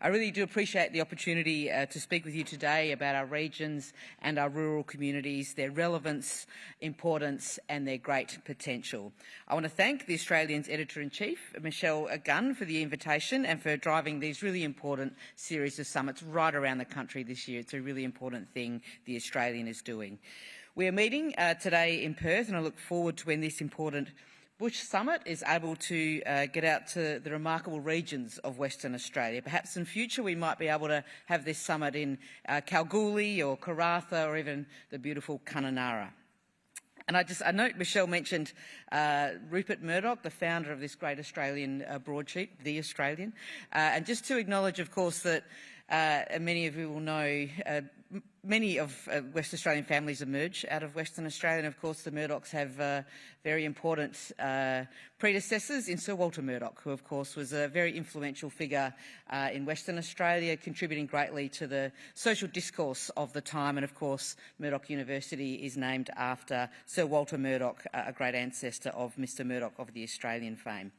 I really do appreciate the opportunity to speak with you today about our regions and our rural communities, their relevance, importance and their great potential. I want to thank the Australian's Editor-in-Chief, Michelle Gunn, for the invitation and for driving these really important series of summits right around the country this year. It's a really important thing the Australian is doing. We are meeting today in Perth, and I look forward to when this important Bush Summit is able to get out to the remarkable regions of Western Australia. Perhaps in future we might be able to have this summit in Kalgoorlie or Karratha or even the beautiful Kununurra. And I note Michelle mentioned Rupert Murdoch, the founder of this great Australian broadsheet, The Australian. And just to acknowledge, of course, that many of you will know many of West Australian families emerge out of Western Australia, and of course the Murdochs have very important predecessors in Sir Walter Murdoch, who of course was a very influential figure in Western Australia, contributing greatly to the social discourse of the time. And of course Murdoch University is named after Sir Walter Murdoch, a great ancestor of Mr Murdoch of the Australian fame.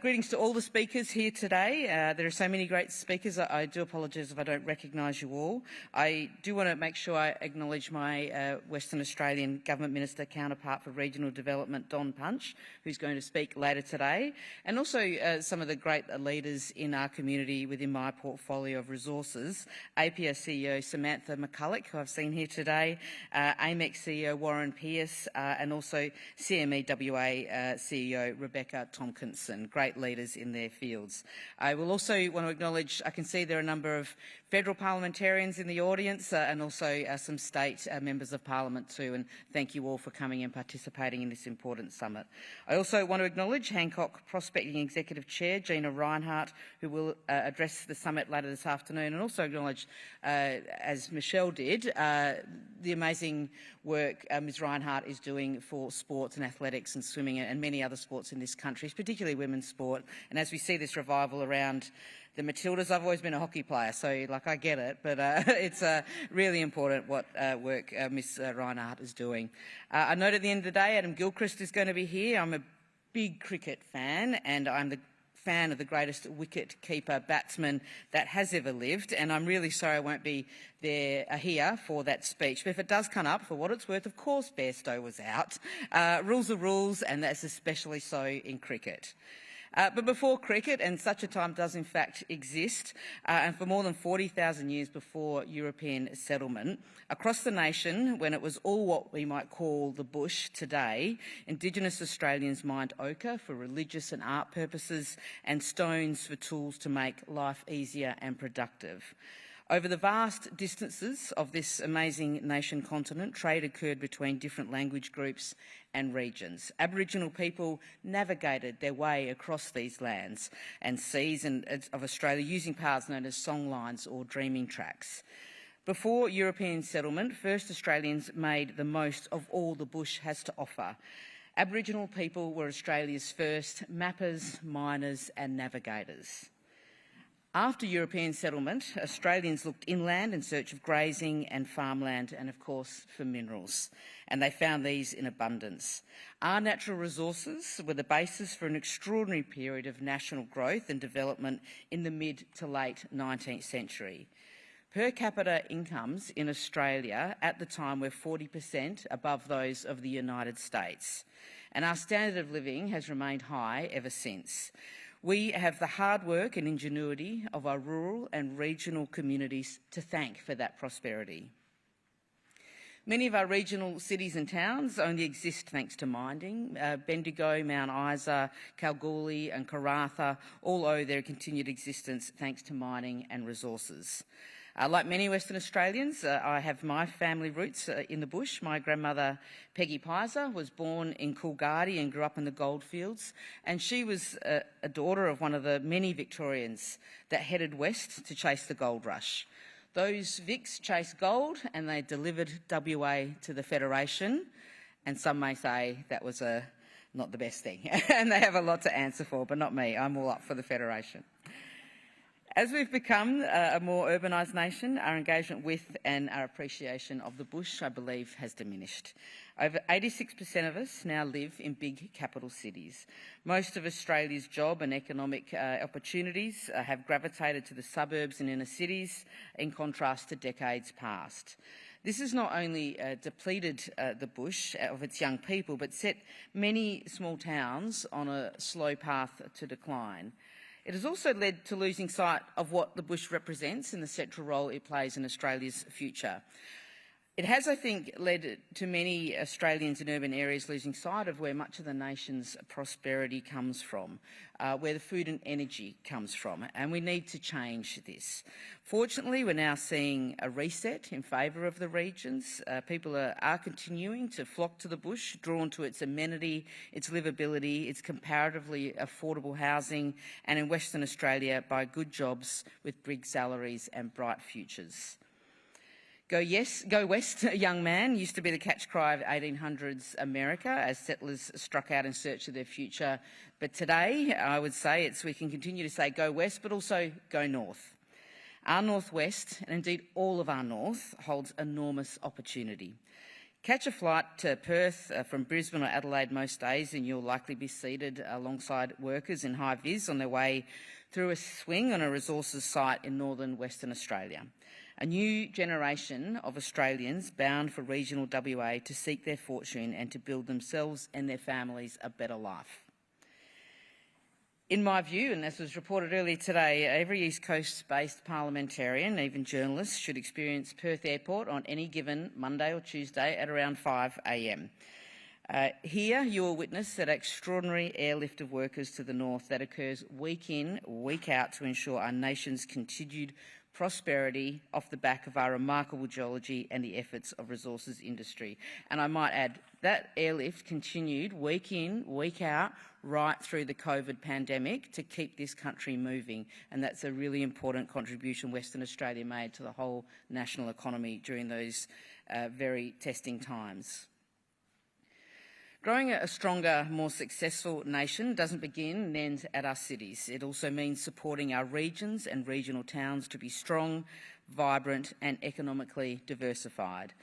Greetings to all the speakers here today. There are so many great speakers. I do apologise if I don't recognise you all. I do want to make sure I acknowledge my Western Australian Government Minister counterpart for Regional Development, Don Punch, who's going to speak later today, and also some of the great leaders in our community within my portfolio of resources. APA CEO Samantha McCulloch, who I've seen here today, AMEC CEO Warren Pearce, and also CMEWA CEO Rebecca Tompkinson. Great leaders in their fields. I will also want to acknowledge, I can see there are a number of federal parliamentarians in the audience and also some state members of parliament too, and thank you all for coming and participating in this important summit. I also want to acknowledge Hancock Prospecting Executive Chair Gina Reinhardt, who will address the summit later this afternoon, and also acknowledge, as Michelle did, the amazing work Ms Reinhardt is doing for sports and athletics and swimming and many other sports in this country, particularly women's sport. And as we see this revival around the Matildas, I've always been a hockey player, so like I get it, but it's really important what work Ms Reinhardt is doing. I note at the end of the day, Adam Gilchrist is going to be here. I'm a big cricket fan, and I'm the fan of the greatest wicket-keeper batsman that has ever lived, and I'm really sorry I won't be here for that speech. But if it does come up, for what it's worth, of course Bairstow was out. Rules are rules, and that's especially so in cricket. But before cricket, and such a time does in fact exist, and for more than 40,000 years before European settlement, across the nation, when it was all what we might call the bush today, Indigenous Australians mined ochre for religious and art purposes and stones for tools to make life easier and productive. Over the vast distances of this amazing nation continent, trade occurred between different language groups and regions. Aboriginal people navigated their way across these lands and seas of Australia using paths known as songlines or dreaming tracks. Before European settlement, first Australians made the most of all the bush has to offer. Aboriginal people were Australia's first mappers, miners and navigators. After European settlement, Australians looked inland in search of grazing and farmland and, of course, for minerals, and they found these in abundance. Our natural resources were the basis for an extraordinary period of national growth and development in the mid to late 19th century. Per capita incomes in Australia at the time were 40% above those of the United States, and our standard of living has remained high ever since. We have the hard work and ingenuity of our rural and regional communities to thank for that prosperity. Many of our regional cities and towns only exist thanks to mining. Bendigo, Mount Isa, Kalgoorlie and Karratha all owe their continued existence thanks to mining and resources. Like many Western Australians, I have my family roots in the bush. My grandmother, Peggy Pizer, was born in Coolgardie and grew up in the goldfields, and she was a daughter of one of the many Victorians that headed west to chase the gold rush. Those Vics chased gold and they delivered WA to the Federation, and some may say that was not the best thing. And they have a lot to answer for, but not me. I'm all up for the Federation. As we've become a more urbanised nation, our engagement with and our appreciation of the bush, I believe, has diminished. Over 86% of us now live in big capital cities. Most of Australia's job and economic opportunities have gravitated to the suburbs and inner cities, in contrast to decades past. This has not only depleted the bush of its young people, but set many small towns on a slow path to decline. It has also led to losing sight of what the bush represents and the central role it plays in Australia's future. It has, I think, led to many Australians in urban areas losing sight of where much of the nation's prosperity comes from, where the food and energy comes from, and we need to change this. Fortunately, we're now seeing a reset in favour of the regions. People are continuing to flock to the bush, drawn to its amenity, its livability, its comparatively affordable housing, and in Western Australia by good jobs with big salaries and bright futures. Go west, young man used to be the catch cry of 1800s America as settlers struck out in search of their future. But today, I would say we can continue to say go west, but also go north. Our northwest, and indeed all of our north, holds enormous opportunity. Catch a flight to Perth from Brisbane or Adelaide most days and you'll likely be seated alongside workers in high vis on their way through a swing on a resources site in northern Western Australia. A new generation of Australians bound for regional WA to seek their fortune and to build themselves and their families a better life. In my view, and as was reported earlier today, every East Coast-based parliamentarian, even journalists, should experience Perth Airport on any given Monday or Tuesday at around 5 a.m. Here you will witness that extraordinary airlift of workers to the north that occurs week in, week out to ensure our nation's continued prosperity off the back of our remarkable geology and the efforts of resources industry. And I might add, that airlift continued week in, week out, right through the COVID pandemic to keep this country moving. And that's a really important contribution Western Australia made to the whole national economy during those very testing times. Growing a stronger, more successful nation doesn't begin and end at our cities. It also means supporting our regions and regional towns to be strong, vibrant and economically diversified.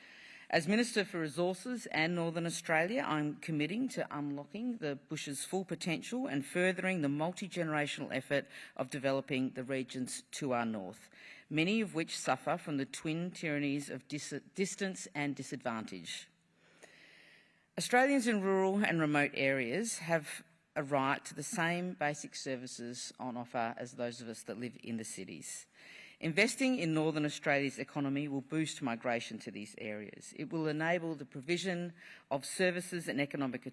As Minister for Resources and Northern Australia, I'm committing to unlocking the bush's full potential and furthering the multi-generational effort of developing the regions to our north, many of which suffer from the twin tyrannies of distance and disadvantage. Australians in rural and remote areas have a right to the same basic services on offer as those of us that live in the cities. Investing in Northern Australia's economy will boost migration to these areas. It will enable the provision of services and economic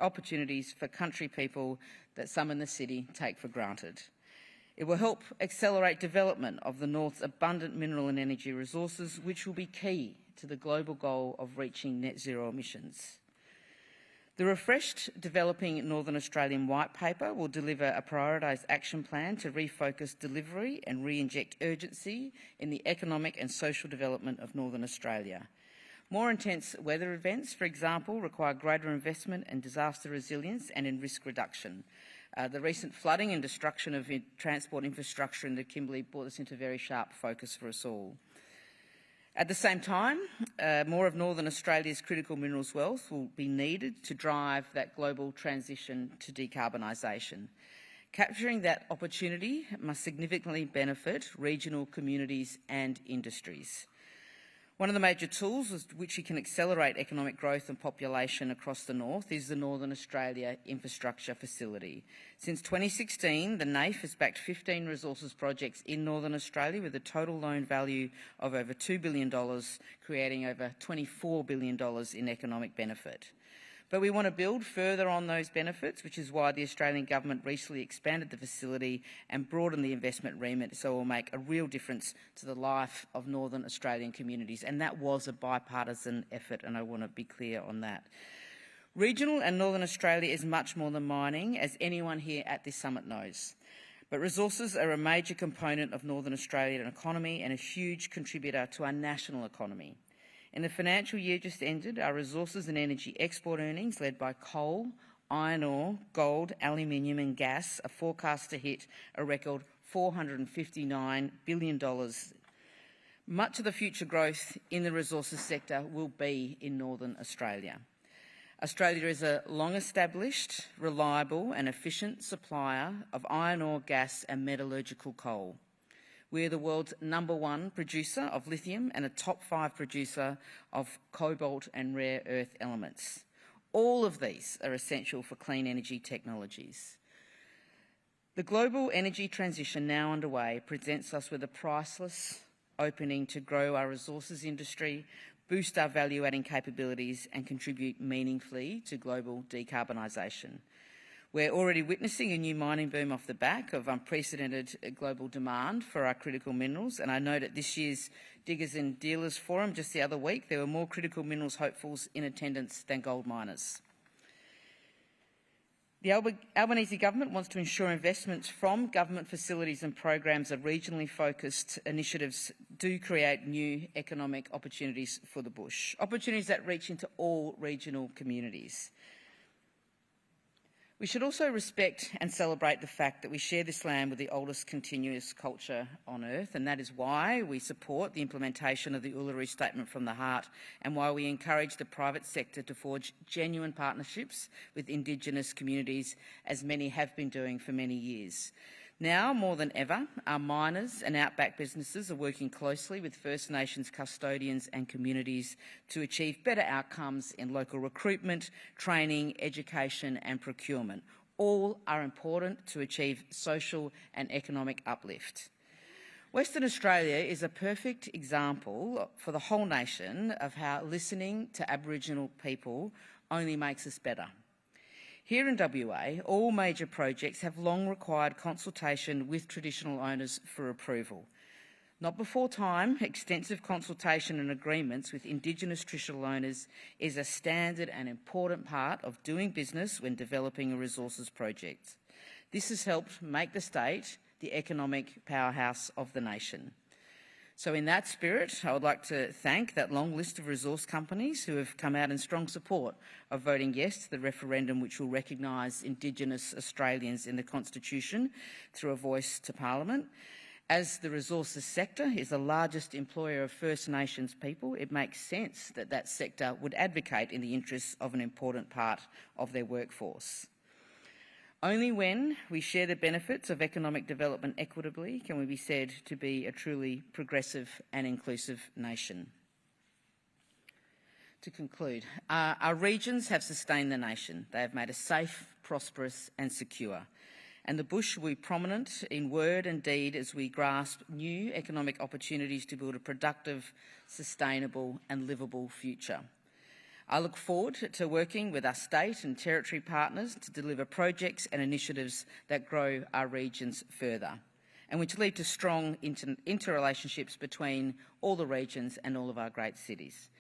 opportunities for country people that some in the city take for granted. It will help accelerate development of the North's abundant mineral and energy resources, which will be key to the global goal of reaching net zero emissions. The refreshed Developing Northern Australian White Paper will deliver a prioritised action plan to refocus delivery and re-inject urgency in the economic and social development of Northern Australia. More intense weather events, for example, require greater investment in disaster resilience and in risk reduction. The recent flooding and destruction of transport infrastructure in the Kimberley brought this into very sharp focus for us all. At the same time, more of Northern Australia's critical minerals wealth will be needed to drive that global transition to decarbonisation. Capturing that opportunity must significantly benefit regional communities and industries. One of the major tools with which we can accelerate economic growth and population across the north is the Northern Australia Infrastructure Facility. Since 2016, the NAIF has backed 15 resources projects in Northern Australia with a total loan value of over $2 billion, creating over $24 billion in economic benefit. But we want to build further on those benefits, which is why the Australian Government recently expanded the facility and broadened the investment remit so it will make a real difference to the life of Northern Australian communities. And that was a bipartisan effort, and I want to be clear on that. Regional and Northern Australia is much more than mining, as anyone here at this summit knows. But resources are a major component of Northern Australian economy and a huge contributor to our national economy. In the financial year just ended, our resources and energy export earnings, led by coal, iron ore, gold, aluminium and gas, are forecast to hit a record $459 billion. Much of the future growth in the resources sector will be in Northern Australia. Australia is a long-established, reliable and efficient supplier of iron ore, gas and metallurgical coal. We're the world's #1 producer of lithium and a top 5 producer of cobalt and rare earth elements. All of these are essential for clean energy technologies. The global energy transition now underway presents us with a priceless opening to grow our resources industry, boost our value-adding capabilities and contribute meaningfully to global decarbonisation. We're already witnessing a new mining boom off the back of unprecedented global demand for our critical minerals, and I note at this year's Diggers and Dealers Forum just the other week, there were more critical minerals hopefuls in attendance than gold miners. The Albanese government wants to ensure investments from government facilities and programs of regionally focused initiatives do create new economic opportunities for the bush, opportunities that reach into all regional communities. We should also respect and celebrate the fact that we share this land with the oldest continuous culture on earth, and that is why we support the implementation of the Uluru Statement from the Heart and why we encourage the private sector to forge genuine partnerships with Indigenous communities, as many have been doing for many years. Now, more than ever, our miners and outback businesses are working closely with First Nations custodians and communities to achieve better outcomes in local recruitment, training, education and procurement. All are important to achieve social and economic uplift. Western Australia is a perfect example for the whole nation of how listening to Aboriginal people only makes us better. Here in WA, all major projects have long required consultation with traditional owners for approval. Not before time, extensive consultation and agreements with Indigenous traditional owners is a standard and important part of doing business when developing a resources project. This has helped make the state the economic powerhouse of the nation. So in that spirit, I would like to thank that long list of resource companies who have come out in strong support of voting yes to the referendum which will recognise Indigenous Australians in the Constitution through a voice to Parliament. As the resources sector is the largest employer of First Nations people, it makes sense that that sector would advocate in the interests of an important part of their workforce. Only when we share the benefits of economic development equitably can we be said to be a truly progressive and inclusive nation. To conclude, our regions have sustained the nation. They have made us safe, prosperous and secure. And the bush will be prominent in word and deed as we grasp new economic opportunities to build a productive, sustainable and livable future. I look forward to working with our state and territory partners to deliver projects and initiatives that grow our regions further and which lead to strong interrelationships between all the regions and all of our great cities.